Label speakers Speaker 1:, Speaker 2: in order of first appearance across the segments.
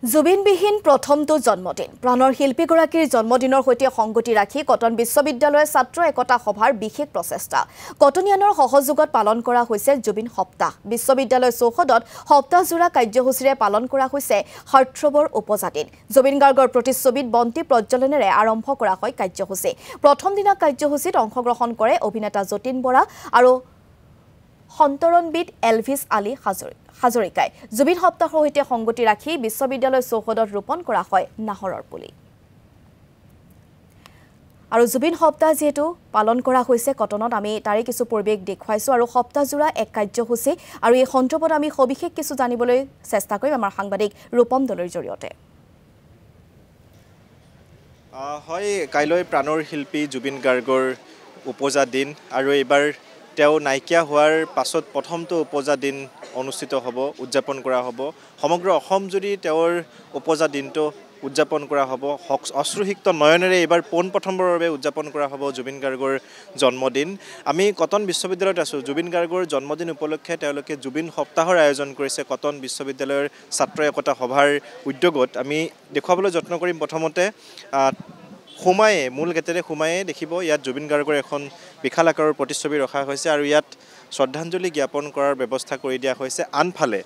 Speaker 1: জুবিনবিহীন প্ৰথমটো জন্মদিন প্ৰাণৰ শিল্পীগৰাকীৰ জন্মদিনৰ সৈতে সংগতি ৰাখি কটন বিশ্ববিদ্যালয়ৰ ছাত্ৰ একতা সভাৰ বিশেষ প্ৰচেষ্টা কটনিয়ানৰ সহযোগত পালন কৰা হৈছে জুবিন সপ্তাহ বিশ্ববিদ্যালয় চৌহদত সপ্তাহজোৰা কাৰ্যসূচীৰে পালন কৰা হৈছে হৰ্থবৰ উপজাতিত জুবিন গাৰ্গৰ প্ৰতিচ্ছবিত বন্তি প্ৰজ্বলনেৰে আৰম্ভ কৰা হয় কাৰ্যসূচী প্ৰথম দিনা কাৰ্যসূচীত অংশগ্ৰহণ কৰে অভিনেতা যতীন বৰা আৰু সন্তৰণবিদ এলভিছ আলী হাজৰিকাই জুবিন সপ্তাহৰ সৈতে সংগতি ৰাখি বিশ্ববিদ্যালয় চৌহদত ৰোপণ কৰা হয় নাহৰৰ পুলি আৰু জুবিন সপ্তাহ যেহেতু পালন কৰা হৈছে কটনত আমি তাৰে কিছু পৰিৱেশ দেখুৱাইছো আৰু সপ্তাহজোৰা এক কাৰ্যসূচী আৰু এই সন্দৰ্ভত আমি সবিশেষ কিছু জানিবলৈ চেষ্টা কৰিম আমাৰ সাংবাদিক ৰূপম দলৰ জৰিয়তে
Speaker 2: হয় কাইলৈ প্ৰাণৰ শিল্পী জুবিন গাৰ্গৰ উপজা দিন আৰু এইবাৰ তেওঁ নাইকিয়া হোৱাৰ পাছত প্ৰথমটো উপজা দিন অনুষ্ঠিত হ'ব উদযাপন কৰা হ'ব সমগ্ৰ অসম জুৰি তেওঁৰ উপজা দিনটো উদযাপন কৰা হ'ব অশ্ৰুসিক্ত নয়নেৰে এইবাৰ পোনপ্ৰথমবাৰৰ বাবে উদযাপন কৰা হ'ব জুবিন গাৰ্গৰ জন্মদিন আমি কটন বিশ্ববিদ্যালয়ত আছোঁ জুবিন গাৰ্গৰ জন্মদিন উপলক্ষে তেওঁলোকে জুবিন সপ্তাহৰ আয়োজন কৰিছে কটন বিশ্ববিদ্যালয়ৰ ছাত্ৰ একতা সভাৰ উদ্যোগত আমি দেখুৱাবলৈ যত্ন কৰিম প্ৰথমতে সোমায়ে মূল গেটেৰে সোমায়ে দেখিব ইয়াত জুবিন গাৰ্গৰ এখন বিশাল আকাৰৰ প্ৰতিচ্ছবি ৰখা হৈছে আৰু ইয়াত শ্ৰদ্ধাঞ্জলি জ্ঞাপন কৰাৰ ব্যৱস্থা কৰি দিয়া হৈছে আনফালে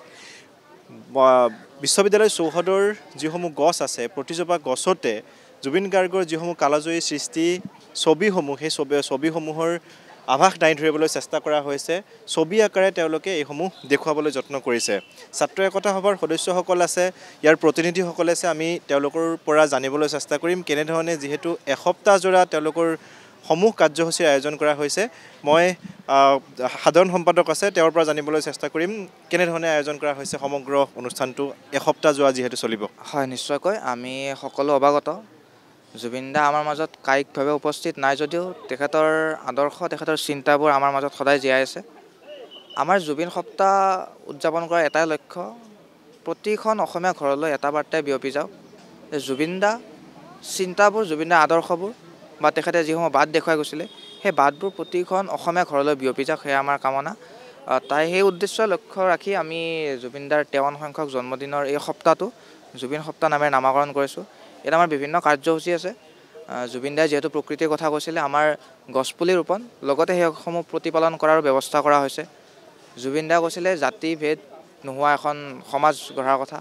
Speaker 2: বিশ্ববিদ্যালয় চৌহদৰ যিসমূহ গছ আছে প্ৰতিজোপা গছতে জুবিন গাৰ্গৰ যিসমূহ কালজয়ী সৃষ্টি ছবিসমূহ সেই ছবিসমূহৰ আভাস দাঙি ধৰিবলৈ চেষ্টা কৰা হৈছে ছবি আকাৰে তেওঁলোকে এইসমূহ দেখুৱাবলৈ যত্ন কৰিছে ছাত্ৰ একতা সভাৰ সদস্যসকল আছে ইয়াৰ প্ৰতিনিধিসকল আছে আমি তেওঁলোকৰ পৰা জানিবলৈ চেষ্টা কৰিম কেনেধৰণে যিহেতু এসপ্তাহজোৰা তেওঁলোকৰ সমূহ কাৰ্যসূচীৰ আয়োজন কৰা হৈছে মই সাধাৰণ সম্পাদক আছে তেওঁৰ পৰা জানিবলৈ চেষ্টা কৰিম কেনেধৰণে আয়োজন কৰা হৈছে সমগ্ৰ অনুষ্ঠানটো এসপ্তাহ যোৱা যিহেতু চলিব
Speaker 3: হয় নিশ্চয়কৈ আমি সকলো অৱগত জুবিন দা আমাৰ মাজত কায়িকভাৱে উপস্থিত নাই যদিও তেখেতৰ আদৰ্শ তেখেতৰ চিন্তাবোৰ আমাৰ মাজত সদায় জীয়াই আছে আমাৰ জুবিন সপ্তাহ উদযাপন কৰাৰ এটাই লক্ষ্য প্ৰতিখন অসমীয়া ঘৰলৈ এটা বাৰ্তাই বিয়পি যাওক যে জুবিন দা চিন্তাবোৰ জুবিন দা আদৰ্শবোৰ বা তেখেতে যিসমূহ বাট দেখুৱাই গৈছিলে সেই বাটবোৰ প্ৰতিখন অসমীয়া ঘৰলৈ বিয়পি যাওক সেয়া আমাৰ কামনা তাই সেই উদ্দেশ্য লক্ষ্য ৰাখি আমি জুবিন দাৰ 53 সংখ্যক জন্মদিনৰ এই সপ্তাহটো জুবিন সপ্তাহ নামেৰে নামাকৰণ কৰিছোঁ ইয়াত আমাৰ বিভিন্ন কাৰ্যসূচী আছে জুবিন দাই যিহেতু প্ৰকৃতিৰ কথা কৈছিলে আমাৰ গছপুলি ৰোপণ লগতে সেইসমূহ প্ৰতিপালন কৰাৰ ব্যৱস্থা কৰা হৈছে জুবিন দাই কৈছিলে জাতি ভেদ নোহোৱা এখন সমাজ গঢ়াৰ কথা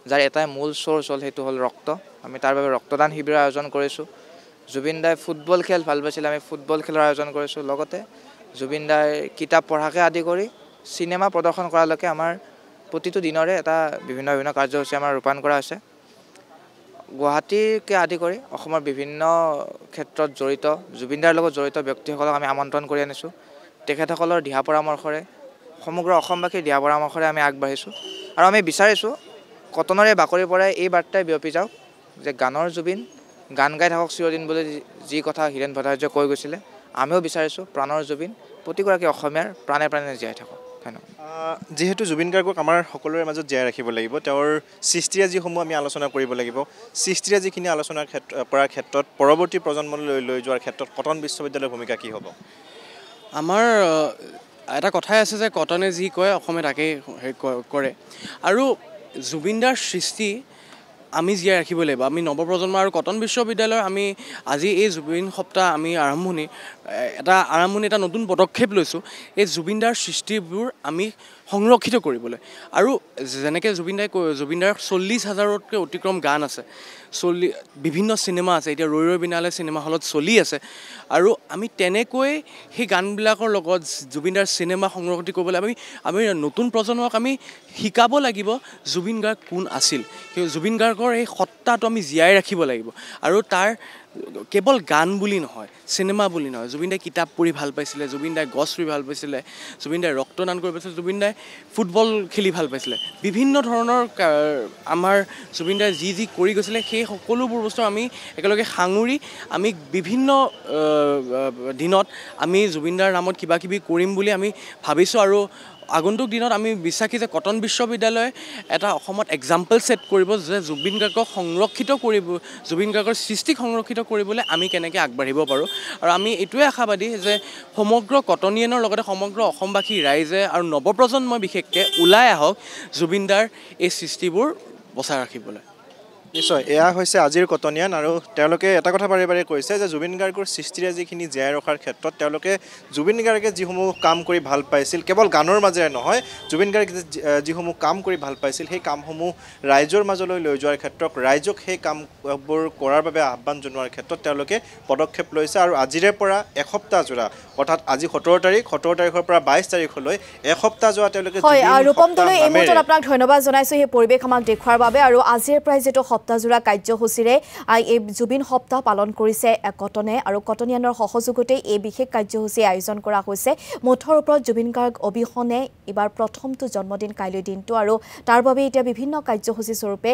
Speaker 3: যাৰ এটাই মূল চ'ৰ্চ হ'ল সেইটো হ'ল ৰক্ত আমি তাৰ বাবে ৰক্তদান শিবিৰৰ আয়োজন কৰিছোঁ জুবিন দাই ফুটবল খেল ভাল পাইছিলে আমি ফুটবল খেলৰ আয়োজন কৰিছোঁ লগতে জুবিন দাই কিতাপ পঢ়াকে আদি কৰি চিনেমা প্ৰদৰ্শন কৰালৈকে আমাৰ প্ৰতিটো দিনৰে এটা বিভিন্ন কাৰ্যসূচী আমাৰ ৰূপায়ণ কৰা হৈছে গুৱাহাটীকে আদি কৰি অসমৰ বিভিন্ন ক্ষেত্ৰত জড়িত জুবিন দাৰ লগত জড়িত ব্যক্তিসকলক আমি আমন্ত্ৰণ কৰি আনিছোঁ তেখেতসকলৰ দিহা পৰামৰ্শৰে সমগ্ৰ অসমবাসীৰ দিহা পৰামৰ্শৰে আমি আগবাঢ়িছোঁ আৰু আমি বিচাৰিছোঁ কটনৰে বাকৰিৰ পৰাই এই বাৰ্তাই বিয়পি যাওক যে গানৰ জুবিন গান গাই থাকক চিৰদিন বুলি যি কথা হীৰেণ ভট্টাচাৰ্যই কৈ গৈছিলে আমিও বিচাৰিছোঁ প্ৰাণৰ জুবিন প্ৰতিগৰাকী অসমীয়াৰ প্ৰাণে প্ৰাণে জীয়াই থাকক
Speaker 2: যিহেতু জুবিন গাৰ্গক আমাৰ সকলোৰে মাজত জীয়াই ৰাখিব লাগিব তেওঁৰ সৃষ্টিৰে যিসমূহ আমি আলোচনা কৰিব লাগিব সৃষ্টিৰে যিখিনি আলোচনা কৰাৰ ক্ষেত্ৰত পৰৱৰ্তী প্ৰজন্মলৈ লৈ যোৱাৰ ক্ষেত্ৰত কটন বিশ্ববিদ্যালয়ৰ ভূমিকা কি হ'ব
Speaker 4: আমাৰ এটা কথাই আছে যে কটনে যি কয় অসমে তাকেই কৰে আৰু জুবিন দাৰ সৃষ্টি আমি জীয়াই ৰাখিব লাগিব আমি নৱপ্ৰজন্ম আৰু কটন বিশ্ববিদ্যালয়ৰ আমি আজি এই জুবিন সপ্তাহ আমি এটা নতুন পদক্ষেপ লৈছোঁ এই জুবিন দাৰ সৃষ্টিবোৰ আমি সংৰক্ষিত কৰিবলৈ আৰু যেনেকৈ জুবিন দাৰ 40,000তকৈ অতিক্ৰম গান আছে বিভিন্ন চিনেমা আছে এতিয়া ৰৈ ৰৈ বিনালে চিনেমা হলত চলি আছে আৰু আমি তেনেকৈ সেই গানবিলাকৰ লগত জুবিন দাৰ চিনেমা সংৰক্ষিত কৰিবলৈ আমি নতুন প্ৰজন্মক আমি শিকাব লাগিব জুবিন গাৰ্গ কোন আছিল সেই জুবিন গাৰ্গৰ এই সত্তাটো আমি জীয়াই ৰাখিব লাগিব আৰু তাৰ কেৱল গান বুলি নহয় চিনেমা বুলি নহয় জুবিন দাই কিতাপ পঢ়ি ভাল পাইছিলে জুবিন দাই গছ ৰুই ভাল পাইছিলে জুবিন দাই ৰক্তদান কৰি পাইছিলে জুবিন দাই ফুটবল খেলি ভাল পাইছিলে বিভিন্ন ধৰণৰ আমাৰ জুবিন দাই যি কৰি গৈছিলে সেই সকলোবোৰ বস্তু আমি একেলগে সাঙুৰি আমি বিভিন্ন দিনত আমি জুবিন দাৰ নামত কিবা কিবি কৰিম বুলি আমি ভাবিছোঁ আৰু আগন্তুক দিনত আমি বিশ্বাসী যে কটন বিশ্ববিদ্যালয়ে এটা অসমত এক্সাম্পল সেট কৰিব যে জুবিন গাৰ্গক সংৰক্ষিত কৰিব জুবিন গাৰ্গৰ সৃষ্টিক সংৰক্ষিত কৰিবলৈ আমি কেনেকৈ আগবাঢ়িব পাৰোঁ আৰু আমি এইটোৱে আশাবাদী যে সমগ্ৰ কটনিয়ানৰ লগতে সমগ্ৰ অসমবাসী ৰাইজে আৰু নৱপ্ৰজন্মই বিশেষকৈ ওলাই আহক জুবিন দাৰ এই সৃষ্টিবোৰ বচাই ৰাখিবলৈ
Speaker 2: নিশ্চয় এয়া হৈছে আজিৰ কটনিয়ান আৰু তেওঁলোকে এটা কথা বাৰে বাৰে কৈছে যে জুবিন গাৰ্গৰ সৃষ্টিৰে যিখিনি জীয়াই ৰখাৰ ক্ষেত্ৰত তেওঁলোকে জুবিন গাৰ্গে যিসমূহ কাম কৰি ভাল পাইছিল কেৱল গানৰ মাজেৰে নহয় জুবিন গাৰ্গে যিসমূহ কাম কৰি ভাল পাইছিল সেই কামসমূহ ৰাইজৰ মাজলৈ লৈ যোৱাৰ ক্ষেত্ৰত ৰাইজক সেই কামবোৰ কৰাৰ বাবে আহ্বান জনোৱাৰ ক্ষেত্ৰত তেওঁলোকে পদক্ষেপ লৈছে আৰু আজিৰে পৰা এসপ্তাহ জোৰা অৰ্থাৎ আজি 17 তাৰিখৰ পৰা 22 তাৰিখলৈ এসপ্তাহ জোৰা তেওঁলোকে
Speaker 1: হয় ৰূপম দলৈ এই মুহূৰ্তত আপোনাক ধন্যবাদ জনাইছো এই পৰিৱেশ আমাক দেখুৱাৰ বাবে আৰু আজিৰ প্ৰায় যেটো সপ্তাহজোৰা কাৰ্যসূচীৰে এই জুবিন সপ্তাহ পালন কৰিছে কটনে আৰু কটনিয়ানৰ সহযোগতে এই বিশেষ কাৰ্যসূচী আয়োজন কৰা হৈছে মুঠৰ ওপৰত জুবিন গাৰ্গ অবিহনে এবাৰ প্ৰথমটো জন্মদিন কাইলৈ দিনটো আৰু তাৰ বাবে এতিয়া বিভিন্ন কাৰ্যসূচী স্বৰূপে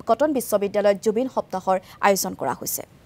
Speaker 1: কটন বিশ্ববিদ্যালয়ত জুবিন সপ্তাহৰ আয়োজন কৰা হৈছে